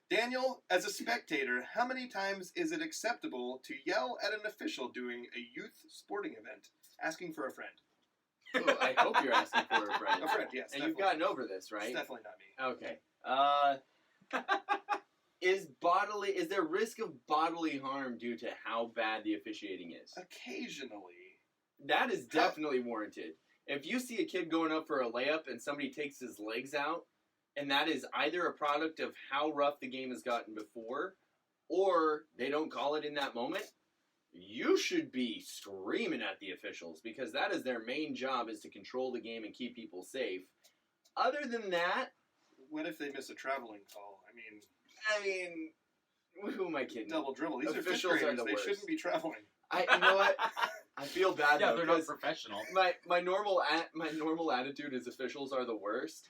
Daniel, as a spectator, how many times is it acceptable to yell at an official during a youth sporting event? Asking for a friend. Oh, I hope you're asking for a friend. A friend, yes. And you've gotten over this, right? It's definitely not me. Okay. Is there risk of bodily harm due to how bad the officiating is? Occasionally. That is definitely warranted. If you see a kid going up for a layup and somebody takes his legs out, and that is either a product of how rough the game has gotten before, or they don't call it in that moment, you should be screaming at the officials because that is their main job, is to control the game and keep people safe. Other than that... What if they miss a traveling call? I mean, who am I kidding? Double dribble. These officials are fifth graders. the They worst. shouldn't be traveling. You know what? I feel bad Yeah, though, they're not professional. My normal attitude is officials are the worst.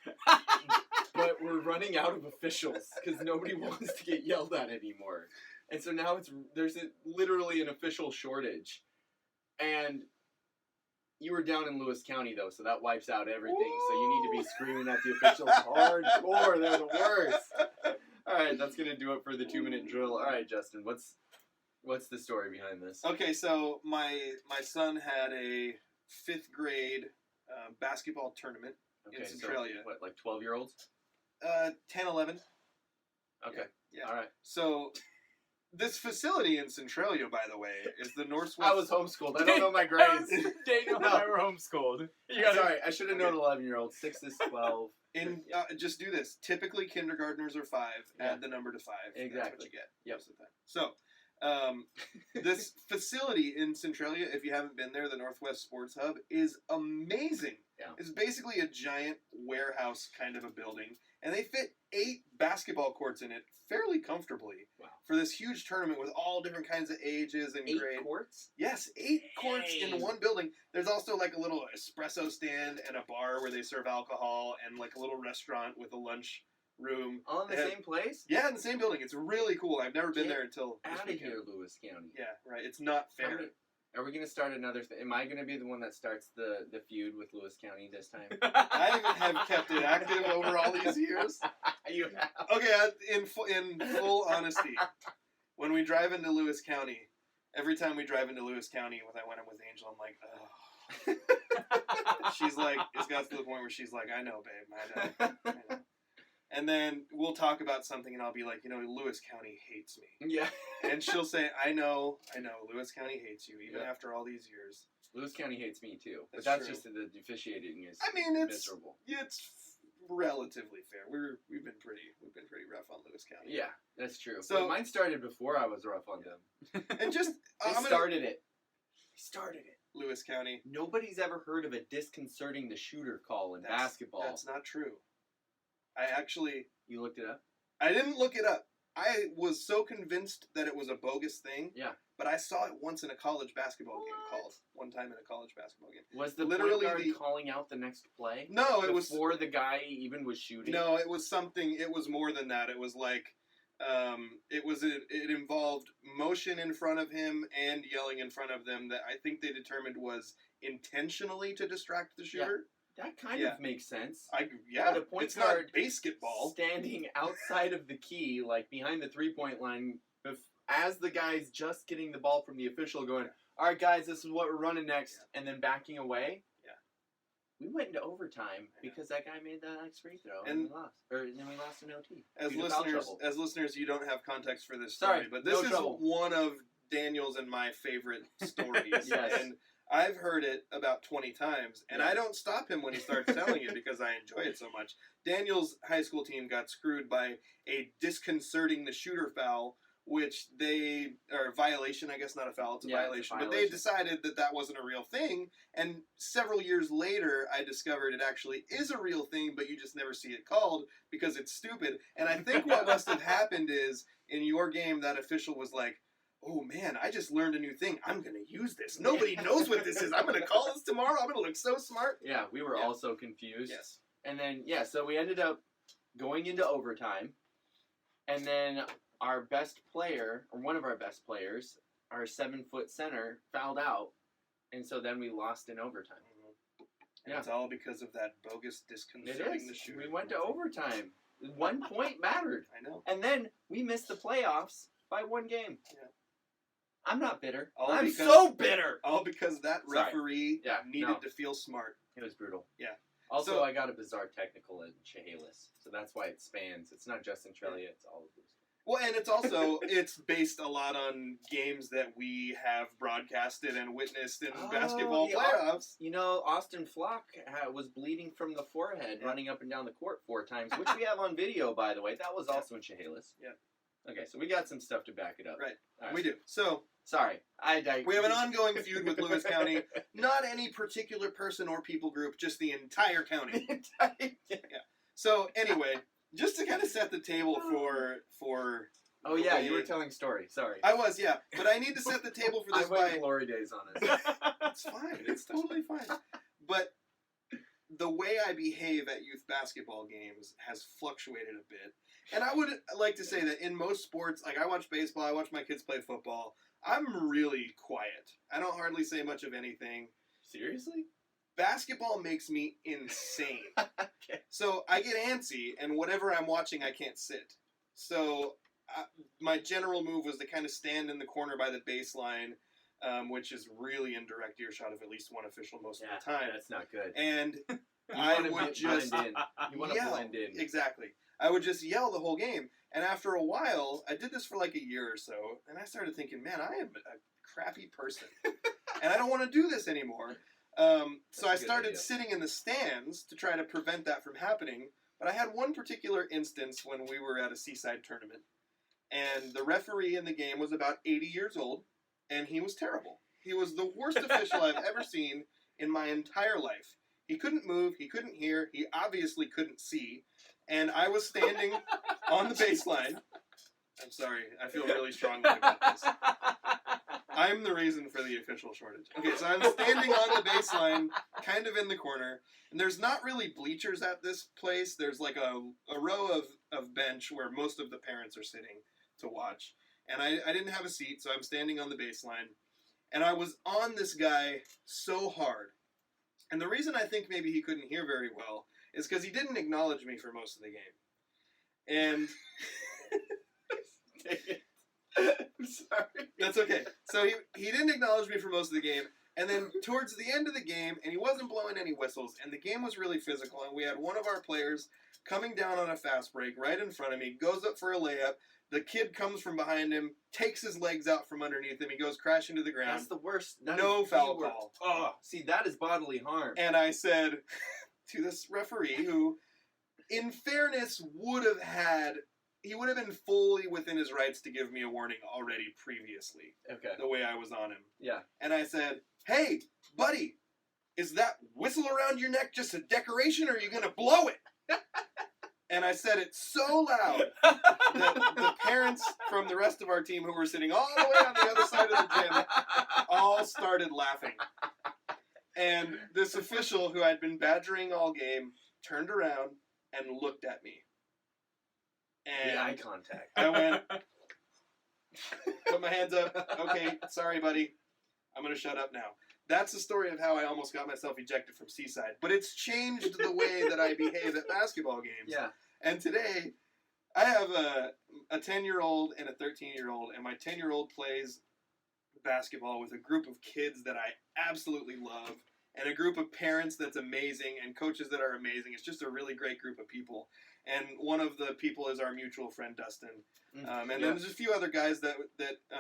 But we're running out of officials because nobody wants to get yelled at anymore. And so now there's literally an official shortage. And you were down in Lewis County, though, so that wipes out everything. So you need to be screaming at the officials hardcore. They're the worst. All right, that's going to do it for the 2-minute drill. All right, Justin, what's the story behind this? Okay, so my son had a 5th grade basketball tournament in Centralia. So what, like 12-year-olds? 10, 11. Okay. Yeah. All right. So this facility in Centralia, by the way, is the Northwest. I was homeschooled. I don't know my grades. Daniel and I were homeschooled. Sorry, I should have known 11-year-olds. 6 is 12. Just do this. Typically, kindergartners are 5. Yeah. Add the number to 5. Exactly. That's what you get. Yep. Most of the time. So, this facility in Centralia, if you haven't been there, the Northwest Sports Hub, is amazing. Yeah. It's basically a giant warehouse kind of a building, and they fit 8 basketball courts in it fairly comfortably. Wow. For this huge tournament with all different kinds of ages and 8 grades. courts? Yes, 8 courts in one building. There's also like a little espresso stand and a bar where they serve alcohol, and like a little restaurant with a lunch room. All in the same place? Yeah, in the same building. It's really cool. I've never been there until this out of weekend. here, Lewis County. Yeah, right. It's not fair. Are we going to start another thing? Am I going to be the one that starts the feud with Lewis County this time? I have kept it active over all these years. You have. Okay, in full honesty, when we drive into Lewis County, every time we drive into Lewis County, when I went in with Angel, I'm like, oh. She's like, it's got to the point where she's like, I know, babe, I know. And then we'll talk about something, and I'll be like, Lewis County hates me. Yeah. And she'll say, I know, Lewis County hates you, even after all these years. Lewis County hates me, too. But That's that's true. just the officiating is miserable. It's relatively fair. We've been pretty rough on Lewis County. Yeah, that's true. So but mine started before I was rough on them. And just... They started it. Lewis County. Nobody's ever heard of a disconcerting the shooter call in basketball. That's not true. You looked it up? I didn't look it up. I was so convinced that it was a bogus thing. Yeah. But I saw it once in a college basketball game called. One time in a college basketball game. Was the point guard calling out the next play? No, it was... Before the guy even was shooting? No, it was something... It was more than that. It was like... It involved motion in front of him and yelling in front of them that I think they determined was intentionally to distract the shooter. Yeah, that kind of makes sense. But a point guard, not basketball, standing outside of the key, like behind the 3-point line, as the guy's just getting the ball from the official, going, "All right, guys, this is what we're running next," and then backing away. We went into overtime because that guy made that next free throw, and we lost. Then we lost in OT. As listeners, you don't have context for this story, but this is one of Daniel's and my favorite stories. Yes. And I've heard it about 20 times, and I don't stop him when he starts telling it because I enjoy it so much. Daniel's high school team got screwed by a disconcerting the shooter foul, which or violation, I guess not a foul, it's a violation. But they decided that wasn't a real thing, and several years later, I discovered it actually is a real thing, but you just never see it called because it's stupid. And I think what must have happened is, in your game, that official was like, oh man, I just learned a new thing. I'm going to use this. Nobody knows what this is. I'm going to call this tomorrow. I'm going to look so smart. Yeah, we were also confused. Yes. And then, so we ended up going into overtime, and then our best player, or one of our best players, our 7-foot center, fouled out, and so then we lost in overtime. And it's all because of that bogus disconcerting the shooter. We went to overtime. 1 point mattered. I know. And then we missed the playoffs by 1 game. Yeah. I'm not bitter. All I'm because- so bitter. All because that Sorry. referee Yeah, needed no. to feel smart. It was brutal. Yeah. Also, So- I got a bizarre technical in Chehalis, so that's why it spans. It's not just Centralia, it's all of these. Well, and it's also it's based a lot on games that we have broadcasted and witnessed in basketball the playoffs. You know, Austin Flock was bleeding from the forehead, running up and down the court 4 times, which we have on video, by the way. That was also in Chehalis. Yeah. Okay, so we got some stuff to back it up. Right. All We do. So Sorry, we have an ongoing feud with Lewis County. Not any particular person or people group, just the entire county. So anyway, just to kind of set the table for. Oh yeah, you were telling story. Sorry. I was, yeah, but I need to set the table for I this went by. glory days on us. It's fine. It's totally fine. But the way I behave at youth basketball games has fluctuated a bit. And I would like to say that in most sports, like I watch baseball, I watch my kids play football, I'm really quiet. I don't hardly say much of anything. Seriously? Basketball makes me insane. Okay. So I get antsy, and whatever I'm watching, I can't sit. So my general move was to kind of stand in the corner by the baseline, which is really in direct earshot of at least one official most of the time. That's not good. And You I wanna would blend just in. You want to yell. blend in. Exactly. I would just yell the whole game. And after a while, I did this for like a year or so, and I started thinking, man, I am a crappy person. And I don't want to do this anymore. So I a good started idea. sitting in the stands to try to prevent that from happening. But I had one particular instance when we were at a seaside tournament. And the referee in the game was about 80 years old, and he was terrible. He was the worst official I've ever seen in my entire life. He couldn't move, he couldn't hear, he obviously couldn't see, and I was standing on the baseline. I'm sorry, I feel really strongly about this. I'm the reason for the official shortage. Okay, so I'm standing on the baseline, kind of in the corner, and there's not really bleachers at this place. There's like a row of bench where most of the parents are sitting to watch. And I didn't have a seat, so I'm standing on the baseline. And I was on this guy so hard. And the reason I think maybe he couldn't hear very well is because he didn't acknowledge me for most of the game. And I'm sorry. that's okay. So he didn't acknowledge me for most of the game. And then towards the end of the game, and he wasn't blowing any whistles, and the game was really physical, and we had one of our players coming down on a fast break right in front of me, goes up for a layup. The kid comes from behind him, takes his legs out from underneath him. He goes crashing to the ground. That's the worst. That No is the foul worst. call. Oh, see, that is bodily harm. And I said to this referee, who, in fairness, he would have been fully within his rights to give me a warning already previously, Okay. the way I was on him. Yeah. And I said, hey, buddy, is that whistle around your neck just a decoration, or are you going to blow it? And I said it so loud that the parents from the rest of our team who were sitting all the way on the other side of the gym all started laughing. And this official who I'd been badgering all game turned around and looked at me. The And eye contact. I went, put my hands up. Okay, sorry, buddy. I'm going to shut up now. That's the story of how I almost got myself ejected from Seaside. But it's changed the way that I behave at basketball games. Yeah. And today, I have a 10-year-old and a 13-year-old, and my 10-year-old plays basketball with a group of kids that I absolutely love, and a group of parents that's amazing, and coaches that are amazing. It's just a really great group of people. And one of the people is our mutual friend, Dustin. And then there's a few other guys that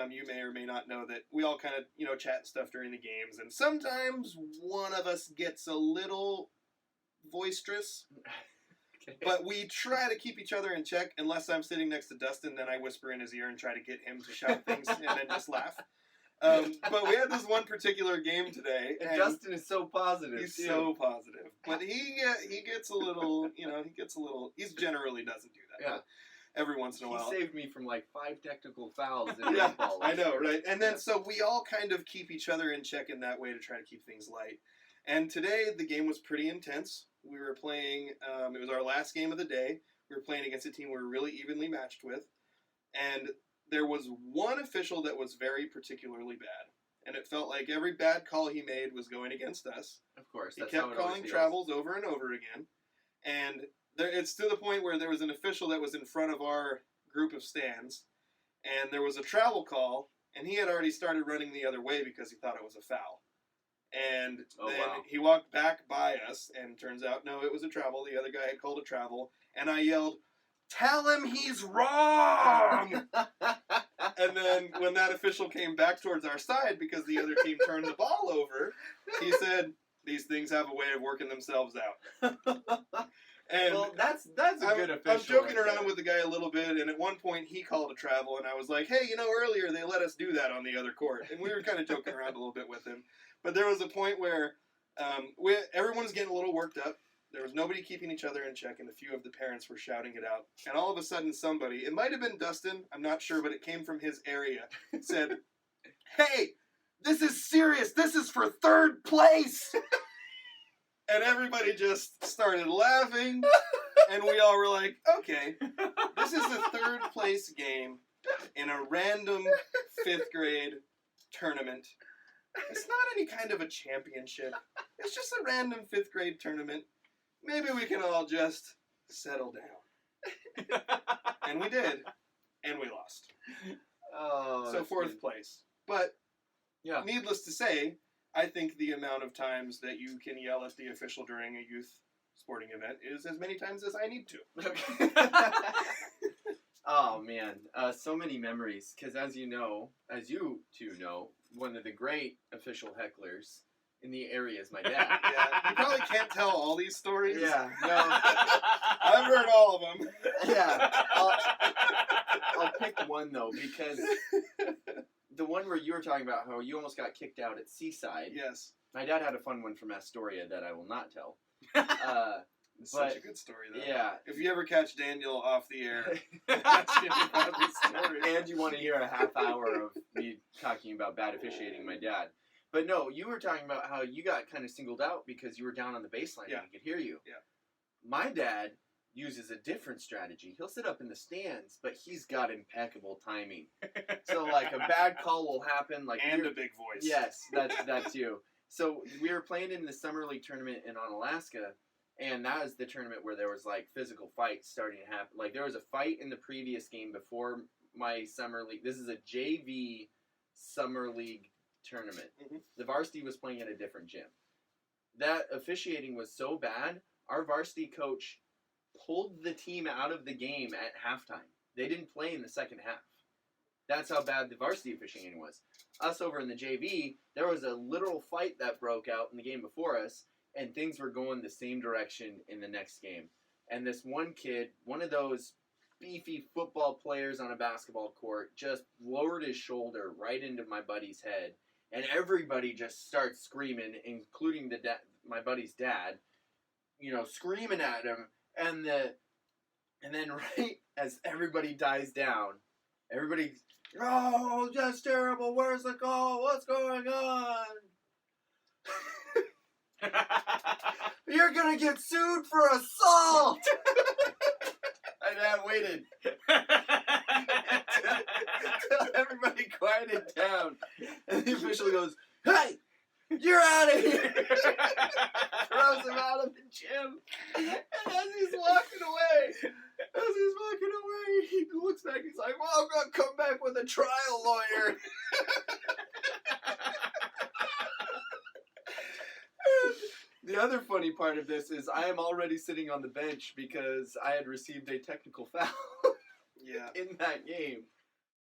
you may or may not know that we all kind of, chat and stuff during the games. And sometimes one of us gets a little boisterous. Okay. But we try to keep each other in check. Unless I'm sitting next to Dustin, then I whisper in his ear and try to get him to shout things and then just laugh. But we had this one particular game today. And Dustin is so positive. He's too. so positive. But he gets a little, he generally doesn't do that. Yeah. But every once in a while. He saved me from like 5 technical fouls in Yeah, baseball. I know, right? And then so we all kind of keep each other in check in that way to try to keep things light. And today the game was pretty intense. We were playing, it was our last game of the day. We were playing against a team we were really evenly matched with. And there was one official that was very particularly bad. And it felt like every bad call he made was going against us. Of course. He That's how kept it always calling feels. travels over and over again. And it's to the point where there was an official that was in front of our group of stands, and there was a travel call, and he had already started running the other way because he thought it was a foul. And then he walked back by us, and turns out, no, it was a travel. The other guy had called a travel, and I yelled, "Tell him he's wrong!" And then when that official came back towards our side because the other team turned the ball over, he said, "These things have a way of working themselves out." And well, that's a good official. I'm joking around with the guy a little bit, and at one point he called a travel, and I was like, "Hey, earlier they let us do that on the other court," and we were kind of joking around a little bit with him. But there was a point where everyone's getting a little worked up. There was nobody keeping each other in check, and a few of the parents were shouting it out. And all of a sudden somebody, it might have been Dustin, I'm not sure, but it came from his area, said, "Hey, this is serious. This is for third place." And everybody just started laughing, and we all were like, okay, this is a third place game in a random 5th grade tournament. It's not any kind of a championship. It's just a random 5th grade tournament. Maybe we can all just settle down. And we did, and we lost. Oh, So 4th place. But, yeah. Needless to say, I think the amount of times that you can yell at the official during a youth sporting event is as many times as I need to. Oh, man. So many memories. Because as you two know, one of the great official hecklers in the area is my dad. Yeah, you probably can't tell all these stories. Yeah, no. I've heard all of them. Yeah. I'll pick one, though, because the one where you were talking about how you almost got kicked out at Seaside. Yes. My dad had a fun one from Astoria that I will not tell. It's But, such a good story, though. yeah. If you ever catch Daniel off the air, ask him about this story. And you want to hear a half hour of me talking about bad officiating my dad. But no, you were talking about how you got kind of singled out because you were down on the baseline and he could hear you. Yeah. My dad uses a different strategy. He'll sit up in the stands, but he's got impeccable timing. So, like, a bad call will happen. And a big voice. Yes, that's you. So, we were playing in the Summer League tournament in Onalaska, and that was the tournament where there was, like, physical fights starting to happen. Like, there was a fight in the previous game before my Summer League. This is a JV Summer League tournament. Mm-hmm. The varsity was playing at a different gym. That officiating was so bad, our varsity coach pulled the team out of the game at halftime. They didn't play in the second half. That's how bad the varsity officiating was. Us over in the JV, there was a literal fight that broke out in the game before us, and things were going the same direction in the next game. And this one kid, one of those beefy football players on a basketball court, just lowered his shoulder right into my buddy's head, and everybody just starts screaming, including my buddy's dad, screaming at him. And then right as everybody dies down, everybody, "Oh, that's terrible. Where's the goal? What's going on?" "You're gonna get sued for assault." My dad waited until everybody quieted down, and the official goes, "Hey, you're out of here!" Throws him out of the gym. And as he's walking away, he looks back. He's like, "Well, I'm gonna come back with a trial lawyer." The other funny part of this is I am already sitting on the bench because I had received a technical foul Yeah. in that game.